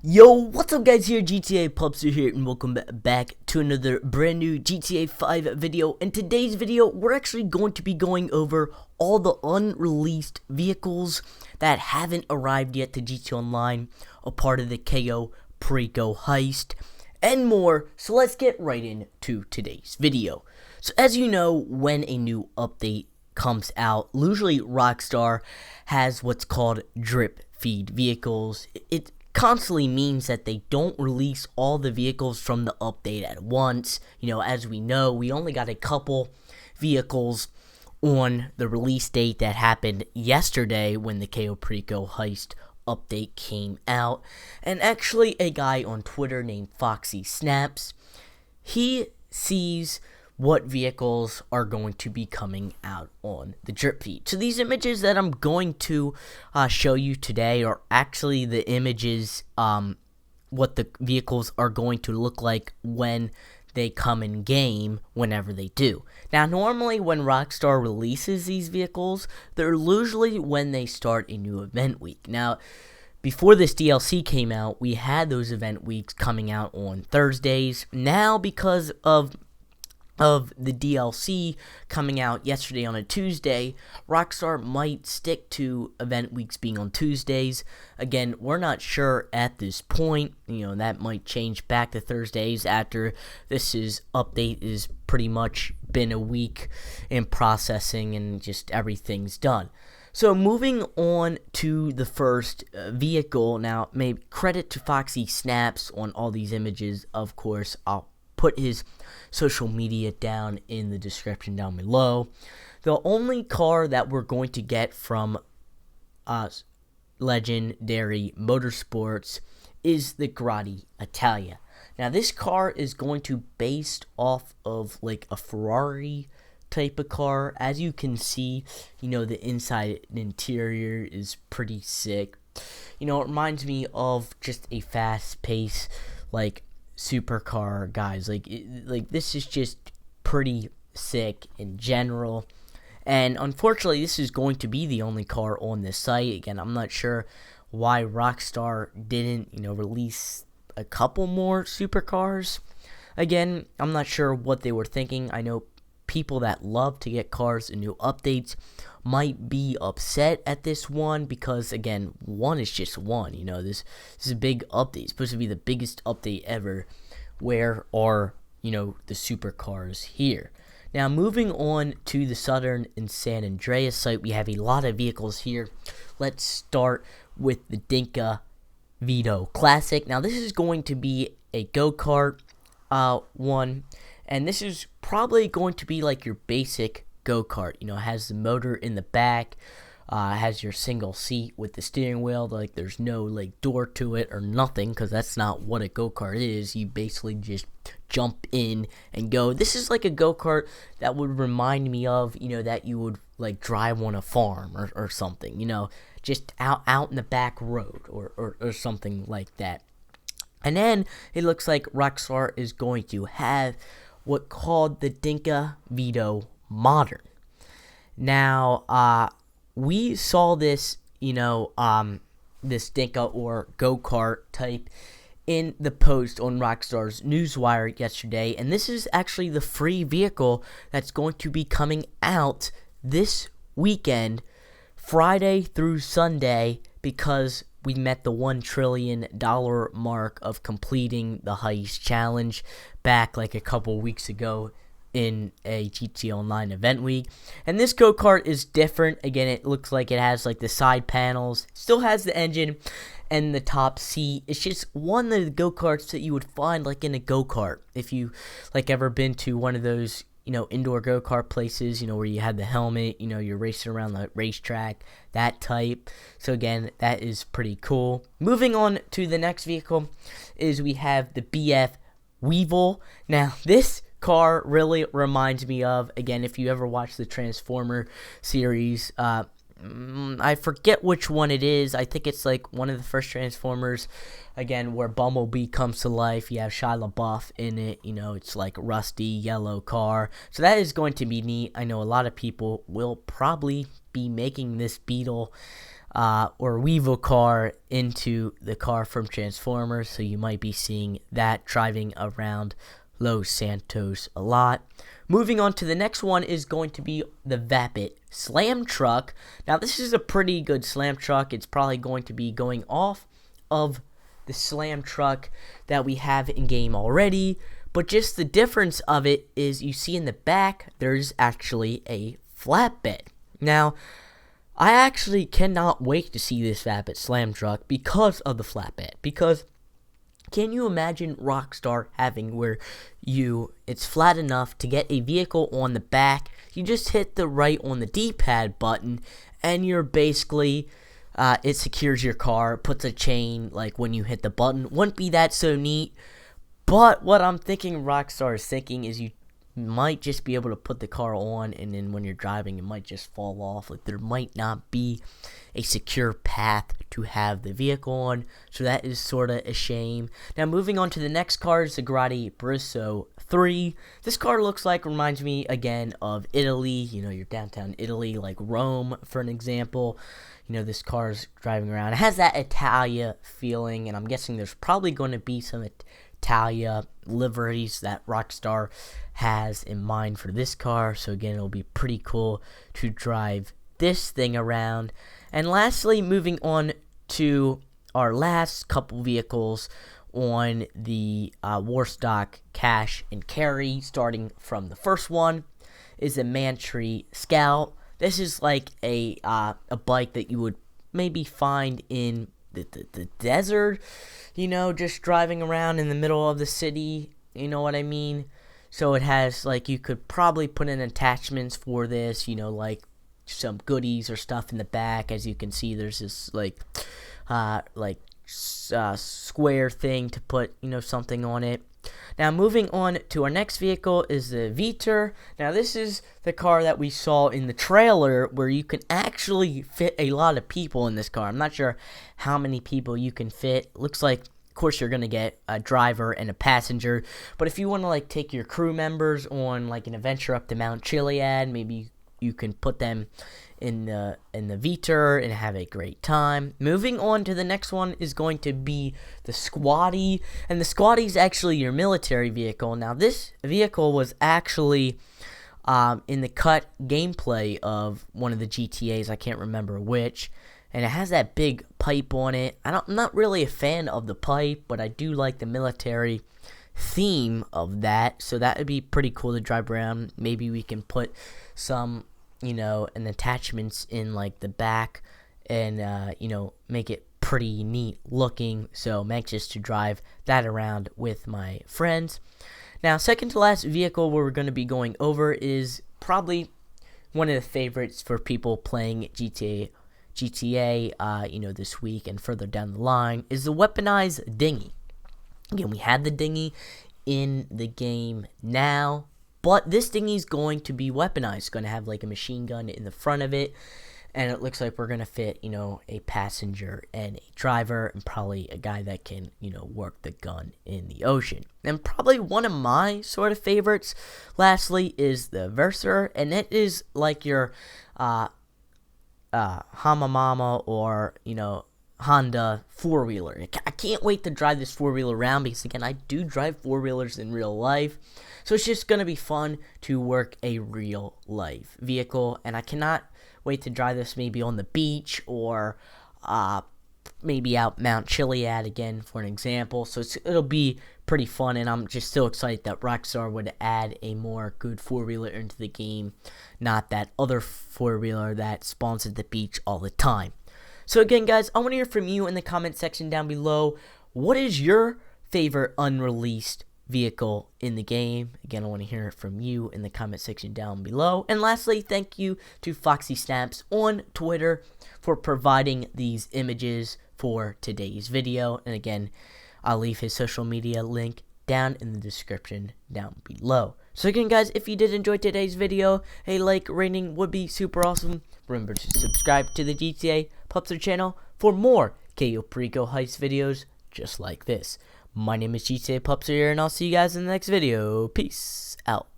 Yo, what's up guys, here GTA Pupster here, and welcome back to another brand new GTA 5 video. In today's video, we're actually going to be going over all the unreleased vehicles that haven't arrived yet to GTA Online, a part of the Cayo Perico Heist, and more. So let's get right into today's video. So as you know, when a new update comes out, usually Rockstar has what's called drip feed vehicles. It constantly means that they don't release all the vehicles from the update at once. As we know, we only got a couple vehicles on the release date that happened yesterday when the Cayo Perico Heist update came out. And actually, a guy on Twitter named Foxy Snaps, he sees what vehicles are going to be coming out on the drip feed. So these images that I'm going to show you today are actually the images, what the vehicles are going to look like when they come in game, whenever they do. Now, normally when Rockstar releases these vehicles, they're usually when they start a new event week. Now, before this DLC came out, we had those event weeks coming out on Thursdays. Now, because of the DLC coming out yesterday on a Tuesday, Rockstar might stick to event weeks being on Tuesdays. Again, we're not sure at this point. That might change back to Thursdays after update is pretty much been a week in processing and just everything's done. So moving on to the first vehicle. Now, maybe credit to Foxy Snaps on all these images. Of course, I'll put his social media down in the description down below. The only car that we're going to get from Legendary Motorsports is the Grotty Italia. Now, this car is going to be based off of like a Ferrari type of car. As you can see, the inside and interior is pretty sick. It reminds me of just a fast pace, like, supercar guys. Like this is just pretty sick in general. And unfortunately, this is going to be the only car on this site. Again, I'm not sure why Rockstar didn't, release a couple more supercars. Again, I'm not sure what they were thinking. I know people that love to get cars and new updates might be upset at this one because, again, one is just one. This is a big update. It's supposed to be the biggest update ever. Where are, the supercars here? Now, moving on to the Southern and San Andreas site, we have a lot of vehicles here. Let's start with the Dinka Veto Classic. Now, this is going to be a go-kart one, and this is probably going to be like your basic go-kart. It has the motor in the back, has your single seat with the steering wheel. Like, there's no like door to it or nothing, because that's not what a go-kart is. You basically just jump in and go. This is like a go-kart that would remind me of, that you would like drive on a farm or something, just out in the back road or something like that. And then it looks like Rockstar is going to have what called the Dinka Veto Modern. Now, we saw this, this Dinka or go-kart type in the post on Rockstar's Newswire yesterday, and this is actually the free vehicle that's going to be coming out this weekend, Friday through Sunday, because we met the $1 trillion mark of completing the heist challenge back like a couple weeks ago in a GTA Online event week. And this go-kart is different. Again, it looks like it has like the side panels, still has the engine and the top seat. It's just one of the go-karts that you would find like in a go-kart. If you like ever been to one of those, indoor go-kart places, where you had the helmet, you're racing around the racetrack, that type. So again, that is pretty cool. Moving on to the next vehicle is we have the BF Weevil. Now, this car really reminds me of, again, if you ever watched the Transformer series, I forget which one it is. I think it's like one of the first Transformers, again, where Bumblebee comes to life. You have Shia LaBeouf in it. It's like a rusty yellow car. So that is going to be neat. I know a lot of people will probably be making this Beetle or Weevil car into the car from Transformers, so you might be seeing that driving around Los Santos a lot. Moving on to the next one is going to be the Vapit Slam Truck. Now this is a pretty good slam truck. It's probably going to be going off of the slam truck that we have in game already, but just the difference of it is you see in the back there's actually a flatbed. Now I actually cannot wait to see this Vapit Slam Truck because of the flatbed. Because can you imagine Rockstar having where it's flat enough to get a vehicle on the back, you just hit the right on the D-pad button, and you're basically, it secures your car, puts a chain, like when you hit the button. Wouldn't be that so neat, but what I'm thinking Rockstar is thinking is you might just be able to put the car on, and then when you're driving it might just fall off. Like there might not be a secure path to have the vehicle on, so that is sort of a shame. Now moving on to the next car is the Grotty Italia 3. This car reminds me again of Italy, your downtown Italy, like Rome for an example. This car's driving around, it has that Italia feeling, and I'm guessing there's probably going to be some Italia liveries that Rockstar has in mind for this car. So again, it'll be pretty cool to drive this thing around. And lastly, moving on to our last couple vehicles on the Warstock Cash and Carry, starting from the first one, is a Mantri Scout. This is like a bike that you would maybe find in the desert, just driving around in the middle of the city, you know what I mean? So it has, like, you could probably put in attachments for this, like some goodies or stuff in the back. As you can see, there's this square thing to put, something on it. Now moving on to our next vehicle is the Vter. Now this is the car that we saw in the trailer where you can actually fit a lot of people in this car. I'm not sure how many people you can fit. Looks like, of course, you're going to get a driver and a passenger. But if you want to take your crew members on like an adventure up to Mount Chiliad, maybe you can put them in the Vter and have a great time. Moving on to the next one is going to be the Squatty, and the Squatty is actually your military vehicle. Now this vehicle was actually in the cut gameplay of one of the GTAs, I can't remember which, and it has that big pipe on it. I'm not really a fan of the pipe, but I do like the military theme of that, so that would be pretty cool to drive around. Maybe we can put some and attachments in like the back and make it pretty neat looking. So I'm anxious to drive that around with my friends. Now second to last vehicle where we're going to be going over is probably one of the favorites for people playing GTA this week and further down the line, is the weaponized dinghy. Again, we had the dinghy in the game now, but this dinghy is going to be weaponized. It's going to have like a machine gun in the front of it, and it looks like we're going to fit, a passenger and a driver, and probably a guy that can, work the gun in the ocean. And probably one of my sort of favorites, lastly, is the Vter, and it is like your Hamamama or, Honda four-wheeler. I can't wait to drive this four-wheeler around because, again, I do drive four-wheelers in real life. So it's just going to be fun to work a real-life vehicle. And I cannot wait to drive this maybe on the beach or maybe out Mount Chiliad again, for an example. So it'll be pretty fun. And I'm just so excited that Rockstar would add a more good four-wheeler into the game. Not that other four-wheeler that spawns at the beach all the time. So again, guys, I want to hear from you in the comment section down below. What is your favorite unreleased vehicle in the game? Again, I want to hear it from you in the comment section down below. And lastly, thank you to Foxy Snaps on Twitter for providing these images for today's video. And again, I'll leave his social media link down in the description down below. So again, guys, if you did enjoy today's video, a like rating would be super awesome. Remember to subscribe to the GTA Pupster channel for more Cayo Perico Heist videos just like this. My name is GTA Pupster here, and I'll see you guys in the next video. Peace out.